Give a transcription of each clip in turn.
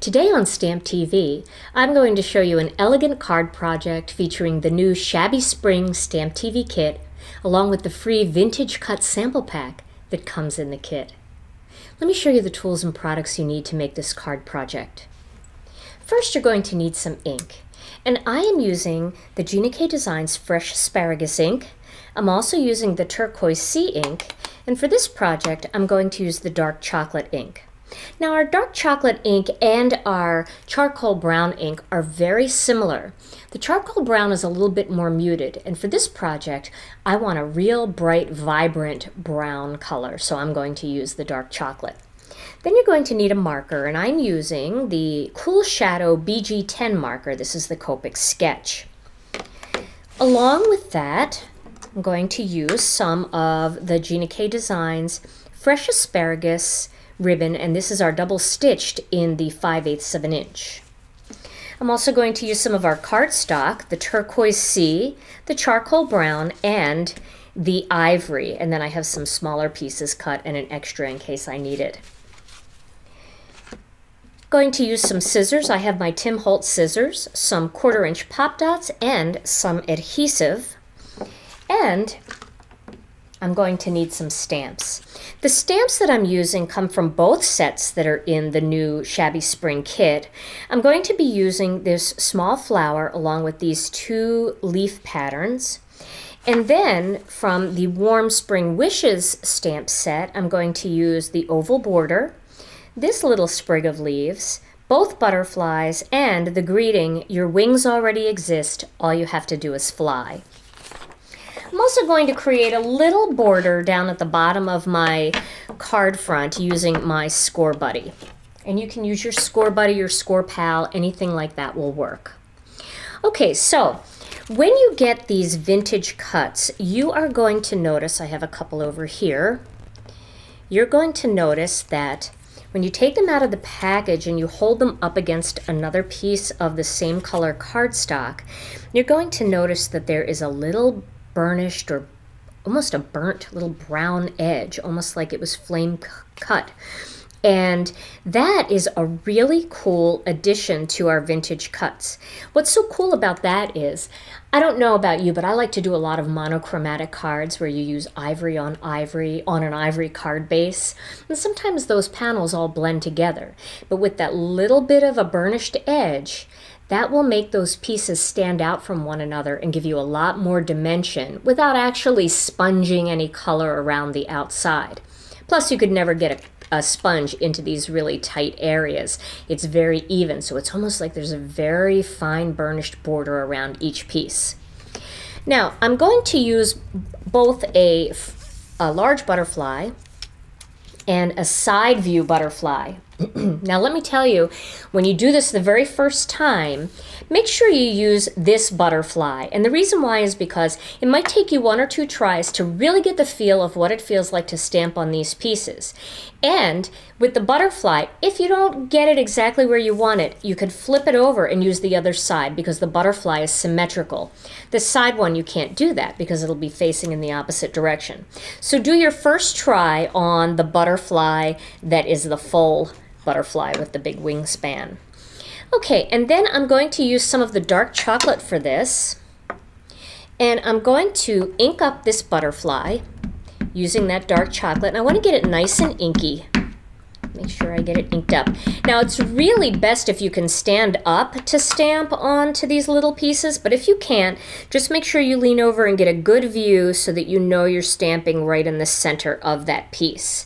Today on StampTV, I'm going to show you an elegant card project featuring the new Shabby Spring StampTV kit, along with the free vintage cut sample pack that comes in the kit. Let me show you the tools and products you need to make this card project. First, you're going to need some ink, and I am using the Gina K Designs Fresh Asparagus ink. I'm also using the Turquoise Sea ink, and for this project, I'm going to use the dark chocolate ink. Now, our dark chocolate ink and our charcoal brown ink are very similar. The charcoal brown is a little bit more muted, and for this project, I want a real bright, vibrant brown color, so I'm going to use the dark chocolate. Then you're going to need a marker, and I'm using the Cool Shadow BG10 marker. This is the Copic Sketch. Along with that, I'm going to use some of the Gina K Designs Fresh Asparagus ribbon, and this is our double stitched in the 5/8 of an inch. I'm also going to use some of our cardstock, the Turquoise Sea, the charcoal brown, and the ivory, and then I have some smaller pieces cut and an extra in case I need it. Going to use some scissors. I have my Tim Holtz scissors, some 1/4 inch pop dots, and some adhesive, and I'm going to need some stamps. The stamps that I'm using come from both sets that are in the new Shabby Spring kit. I'm going to be using this small flower along with these 2 leaf patterns. And then from the Warm Spring Wishes stamp set, I'm going to use the oval border, this little sprig of leaves, both butterflies, and the greeting, "Your wings already exist, all you have to do is fly." I'm also going to create a little border down at the bottom of my card front using my Scor-buddy. And you can use your Scor-buddy or Scor-pal, anything like that will work. Okay, so when you get these vintage cuts, you are going to notice, I have a couple over here, you're going to notice that when you take them out of the package and you hold them up against another piece of the same color cardstock, you're going to notice that there is a little burnished or almost a burnt little brown edge, almost like it was flame cut. And that is a really cool addition to our vintage cuts. What's so cool about that is, I don't know about you, but I like to do a lot of monochromatic cards where you use ivory on an ivory card base. And sometimes those panels all blend together. But with that little bit of a burnished edge, that will make those pieces stand out from one another and give you a lot more dimension without actually sponging any color around the outside. Plus, you could never get a sponge into these really tight areas. It's very even, so it's almost like there's a very fine burnished border around each piece. Now, I'm going to use both a large butterfly and a side view butterfly. Now let me tell you, when you do this the very first time, make sure you use this butterfly. And the reason why is because it might take you 1 or 2 tries to really get the feel of what it feels like to stamp on these pieces. And with the butterfly, if you don't get it exactly where you want it, you could flip it over and use the other side because the butterfly is symmetrical. The side one, you can't do that because it'll be facing in the opposite direction. So do your first try on the butterfly that is the full butterfly with the big wingspan. Okay, and then I'm going to use some of the dark chocolate for this, and I'm going to ink up this butterfly using that dark chocolate, and I want to get it nice and inky. Make sure I get it inked up. Now, it's really best if you can stand up to stamp onto these little pieces, but if you can't, just make sure you lean over and get a good view so that you know you're stamping right in the center of that piece.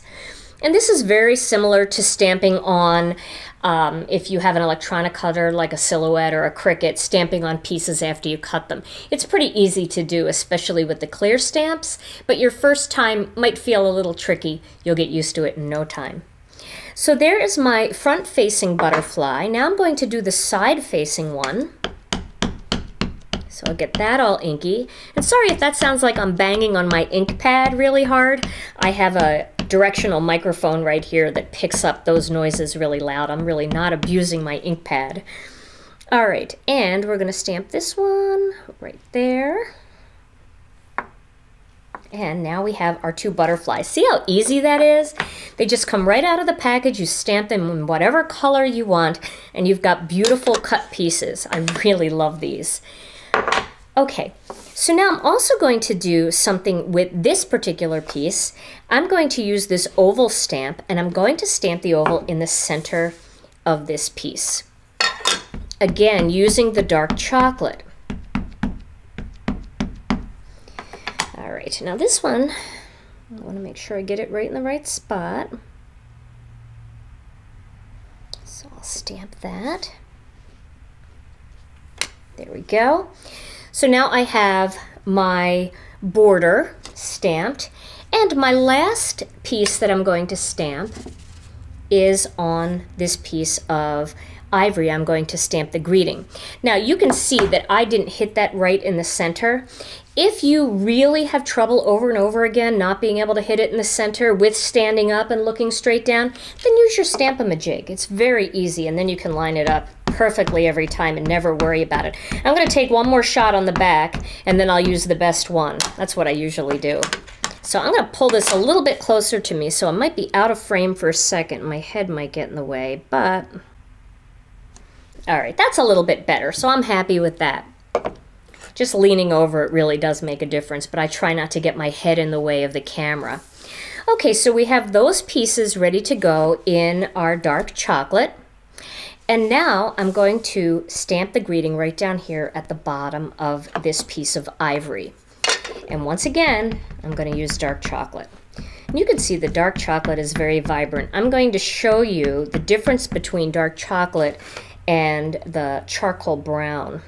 And this is very similar to stamping on, if you have an electronic cutter like a Silhouette or a Cricut, stamping on pieces after you cut them. It's pretty easy to do, especially with the clear stamps, but your first time might feel a little tricky. You'll get used to it in no time. So there is my front-facing butterfly. Now I'm going to do the side-facing one. So I'll get that all inky. And sorry if that sounds like I'm banging on my ink pad really hard. I have a directional microphone right here that picks up those noises really loud. I'm really not abusing my ink pad. All right, and we're going to stamp this one right there. And now we have our 2 butterflies. See how easy that is? They just come right out of the package. You stamp them in whatever color you want, and you've got beautiful cut pieces. I really love these. Okay, so now I'm also going to do something with this particular piece. I'm going to use this oval stamp, and I'm going to stamp the oval in the center of this piece. Again, using the dark chocolate. All right, now this one, I want to make sure I get it right in the right spot. So I'll stamp that. There we go. So now I have my border stamped, and my last piece that I'm going to stamp is on this piece of ivory. I'm going to stamp the greeting. Now you can see that I didn't hit that right in the center. If you really have trouble over and over again not being able to hit it in the center with standing up and looking straight down, then use your Stamp-A-Majig. It's very easy, and then you can line it up perfectly every time and never worry about it. I'm going to take one more shot on the back, and then I'll use the best one. That's what I usually do. So I'm going to pull this a little bit closer to me, so it might be out of frame for a second. My head might get in the way, but all right, that's a little bit better, so I'm happy with that. Just leaning over it really does make a difference, but I try not to get my head in the way of the camera. Okay, so we have those pieces ready to go in our dark chocolate. And now I'm going to stamp the greeting right down here at the bottom of this piece of ivory. And once again, I'm going to use dark chocolate. And you can see the dark chocolate is very vibrant. I'm going to show you the difference between dark chocolate and the charcoal brown.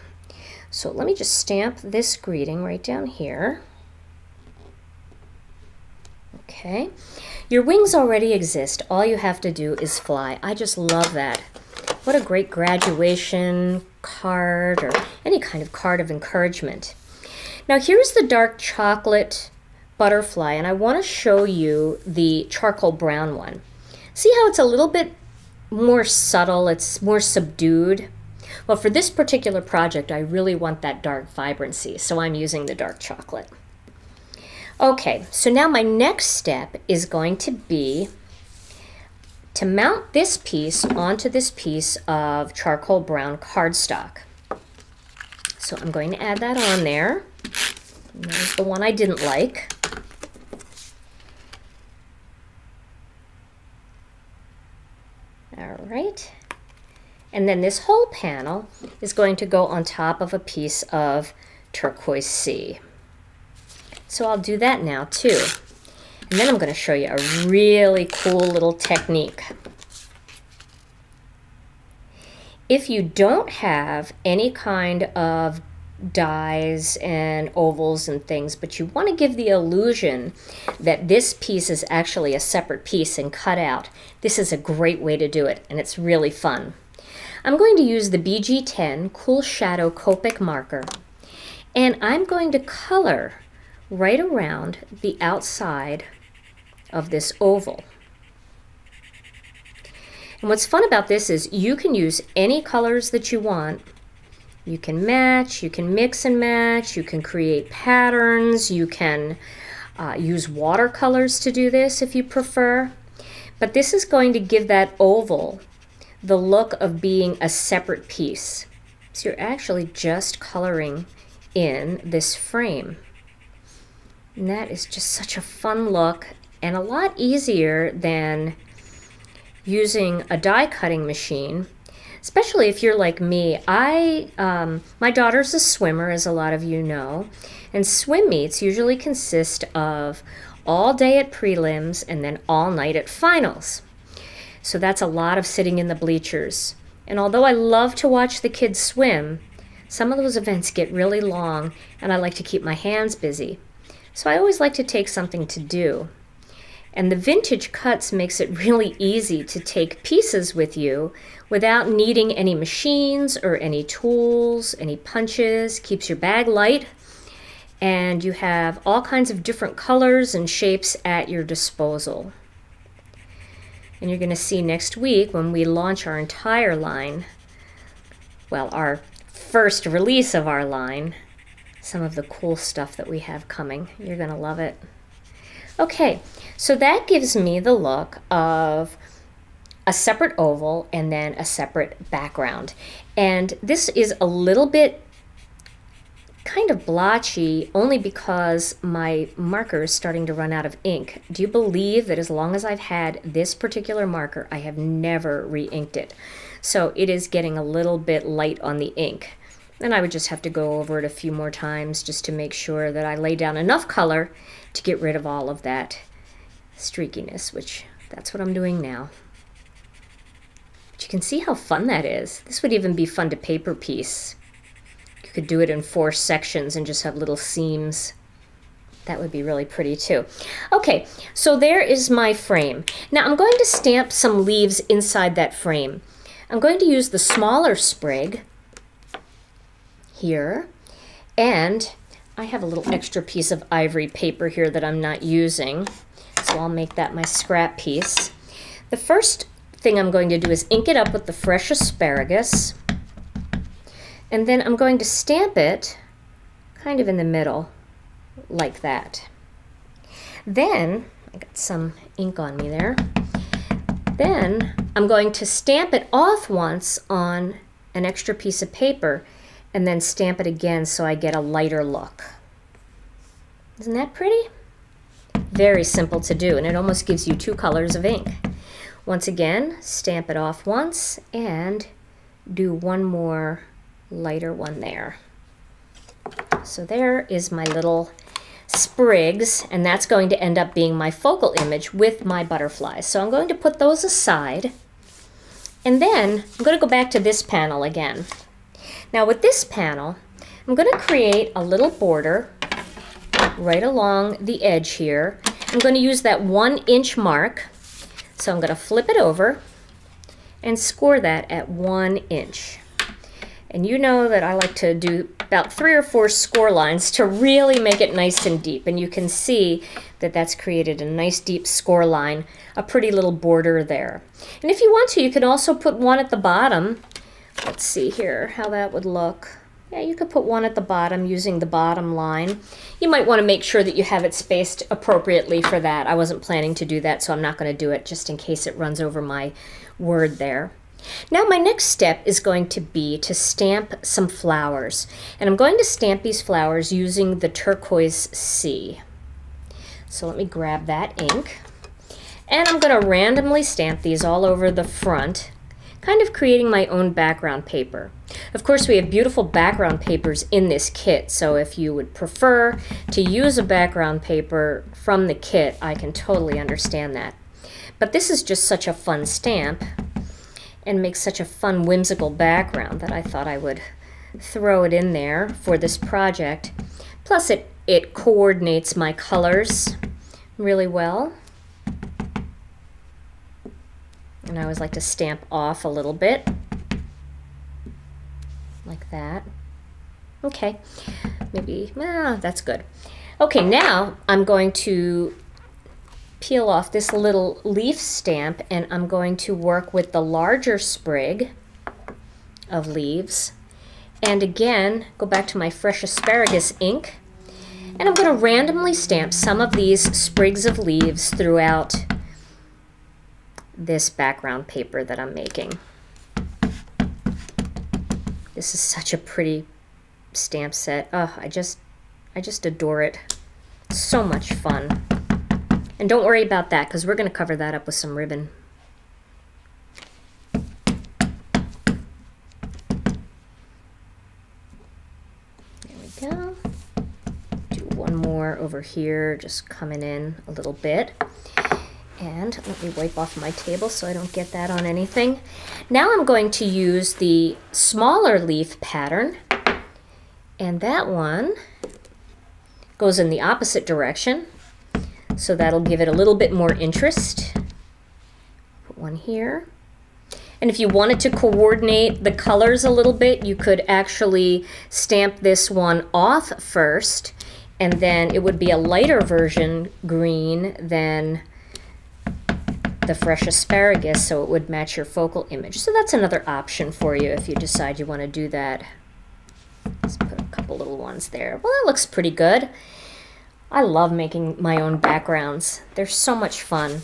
So let me just stamp this greeting right down here. Okay. Your wings already exist. All you have to do is fly. I just love that. What a great graduation card or any kind of card of encouragement. Now here's the dark chocolate butterfly, and I want to show you the charcoal brown one. See how it's a little bit more subtle, it's more subdued? Well, for this particular project, I really want that dark vibrancy, so I'm using the dark chocolate. Okay, so now my next step is going to be to mount this piece onto this piece of charcoal brown cardstock. So I'm going to add that on there. And there's the one I didn't like. All right. And then this whole panel is going to go on top of a piece of turquoise sea. So I'll do that now too. And then I'm going to show you a really cool little technique. If you don't have any kind of dies and ovals and things, but you want to give the illusion that this piece is actually a separate piece and cut out, this is a great way to do it, and it's really fun. I'm going to use the BG10 Cool Shadow Copic marker, and I'm going to color right around the outside of this oval. And what's fun about this is you can use any colors that you want. You can match, you can mix and match, you can create patterns, you can use watercolors to do this if you prefer. But this is going to give that oval the look of being a separate piece. So you're actually just coloring in this frame. And that is just such a fun look and a lot easier than using a die cutting machine, especially if you're like me. My daughter's a swimmer, as a lot of you know, and swim meets usually consist of all day at prelims and then all night at finals. So that's a lot of sitting in the bleachers. And although I love to watch the kids swim, some of those events get really long and I like to keep my hands busy. So I always like to take something to do. And the vintage cuts makes it really easy to take pieces with you without needing any machines or any tools, any punches. Keeps your bag light, and you have all kinds of different colors and shapes at your disposal. And you're going to see next week when we launch our entire line, well, our first release of our line, some of the cool stuff that we have coming. You're gonna love it. Okay, so that gives me the look of a separate oval and then a separate background. And this is a little bit kind of blotchy only because my marker is starting to run out of ink. Do you believe that as long as I've had this particular marker, I have never re-inked it? So it is getting a little bit light on the ink. And I would just have to go over it a few more times just to make sure that I lay down enough color to get rid of all of that streakiness, which that's what I'm doing now. But you can see how fun that is. This would even be fun to paper piece. You could do it in 4 sections and just have little seams. That would be really pretty too. Okay, so there is my frame. Now I'm going to stamp some leaves inside that frame. I'm going to use the smaller sprig here, and I have a little extra piece of ivory paper here that I'm not using, so I'll make that my scrap piece. The first thing I'm going to do is ink it up with the fresh asparagus, and then I'm going to stamp it kind of in the middle like that. Then, I got some ink on me there, then I'm going to stamp it off once on an extra piece of paper and then stamp it again so I get a lighter look. Isn't that pretty? Very simple to do, and it almost gives you 2 colors of ink. Once again, stamp it off once and do one more lighter one there. So there is my little sprigs, and that's going to end up being my focal image with my butterflies. So I'm going to put those aside, and then I'm going to go back to this panel again. Now with this panel, I'm going to create a little border right along the edge here. I'm going to use that 1-inch mark, so I'm going to flip it over and score that at 1 inch. And you know that I like to do about 3 or 4 score lines to really make it nice and deep. And you can see that that's created a nice deep score line, a pretty little border there. And if you want to, you can also put one at the bottom. Let's see here how that would look. Yeah, you could put one at the bottom using the bottom line. You might want to make sure that you have it spaced appropriately for that. I wasn't planning to do that, so I'm not going to do it just in case it runs over my word there. Now my next step is going to be to stamp some flowers. And I'm going to stamp these flowers using the Turquoise Sea. So let me grab that ink. And I'm going to randomly stamp these all over the front, kind of creating my own background paper. Of course, we have beautiful background papers in this kit, so if you would prefer to use a background paper from the kit, I can totally understand that. But this is just such a fun stamp and makes such a fun, whimsical background that I thought I would throw it in there for this project. Plus, it coordinates my colors really well. And I always like to stamp off a little bit, like that. Okay, maybe, that's good. Okay, now I'm going to peel off this little leaf stamp, and I'm going to work with the larger sprig of leaves. And again, go back to my fresh asparagus ink, and I'm going to randomly stamp some of these sprigs of leaves throughout this background paper that I'm making. This is such a pretty stamp set. Oh, I just adore it. So much fun. And don't worry about that, because we're going to cover that up with some ribbon. There we go. Do one more over here, just coming in a little bit. And let me wipe off my table so I don't get that on anything. Now I'm going to use the smaller leaf pattern, and that one goes in the opposite direction, so that'll give it a little bit more interest. Put one here. And if you wanted to coordinate the colors a little bit, you could actually stamp this one off first, and then it would be a lighter version green than the fresh asparagus, so it would match your focal image. So that's another option for you if you decide you want to do that. Let's put a couple couple little ones there. Well, that looks pretty good. I love making my own backgrounds. They're so much fun.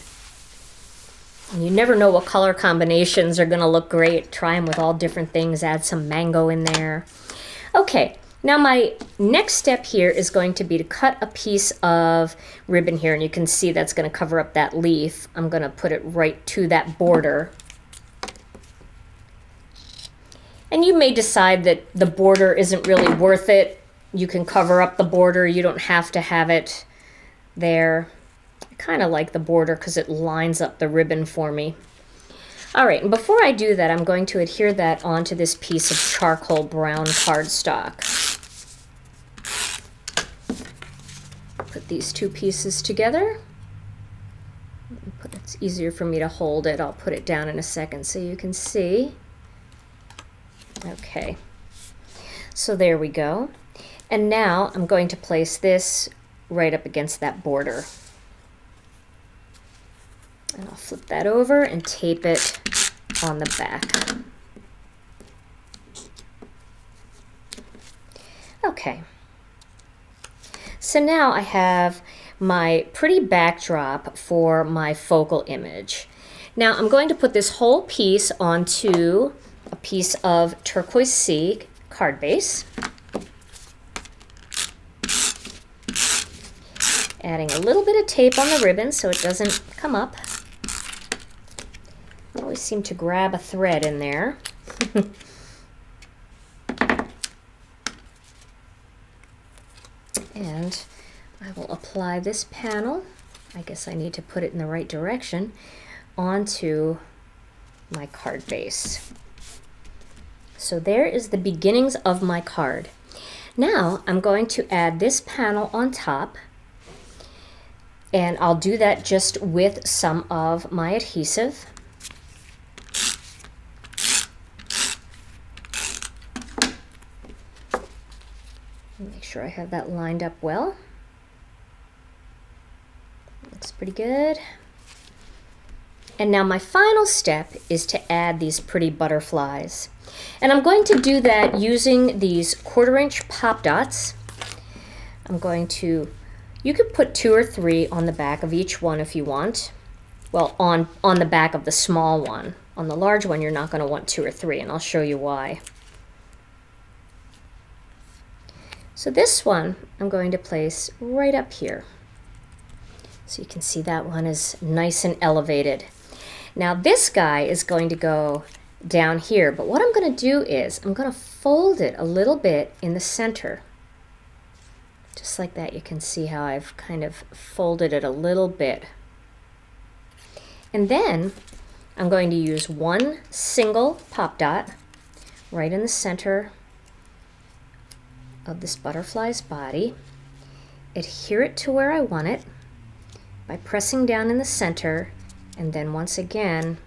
And you never know what color combinations are going to look great. Try them with all different things. Add some mango in there. Okay, now my next step here is going to be to cut a piece of ribbon here. And you can see that's going to cover up that leaf. I'm going to put it right to that border. And you may decide that the border isn't really worth it. You can cover up the border. You don't have to have it there. I kind of like the border because it lines up the ribbon for me. All right, and before I do that, I'm going to adhere that onto this piece of charcoal brown cardstock. Put these two pieces together. It's easier for me to hold it. I'll put it down in a second so you can see. Okay, so there we go. And now I'm going to place this right up against that border. And I'll flip that over and tape it on the back. Okay. So now I have my pretty backdrop for my focal image. Now I'm going to put this whole piece onto a piece of Turquoise Sea Card Base. Adding a little bit of tape on the ribbon so it doesn't come up. I always seem to grab a thread in there. And I will apply this panel, I guess I need to put it in the right direction, onto my card base. So there is the beginnings of my card. Now I'm going to add this panel on top, and I'll do that just with some of my adhesive. Make sure I have that lined up well. Looks pretty good. And now my final step is to add these pretty butterflies. And I'm going to do that using these 1/4 inch pop dots. I'm going to, you could put 2 or 3 on the back of each one if you want. Well, on the back of the small one. On the large one, you're not going to want 2 or 3, and I'll show you why. So this one I'm going to place right up here. So you can see that one is nice and elevated. Now this guy is going to go down here, but what I'm going to do is I'm going to fold it a little bit in the center. Just like that. You can see how I've kind of folded it a little bit. And then I'm going to use one single pop dot right in the center of this butterfly's body, adhere it to where I want it by pressing down in the center, and then once again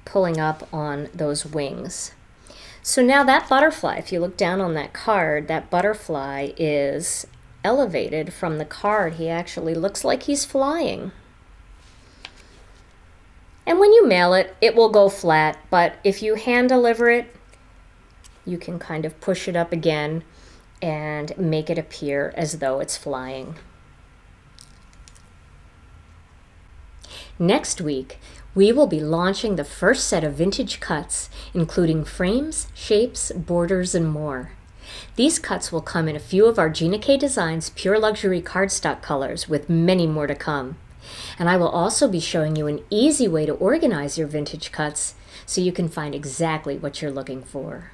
pulling up on those wings. So now that butterfly, if you look down on that card, that butterfly is elevated from the card. He actually looks like he's flying. And when you mail it, it will go flat, but if you hand deliver it, you can kind of push it up again and make it appear as though it's flying. Next week, we will be launching the first set of vintage cuts, including frames, shapes, borders, and more. These cuts will come in a few of our Gina K Designs Pure Luxury cardstock colors, with many more to come. And I will also be showing you an easy way to organize your vintage cuts so you can find exactly what you're looking for.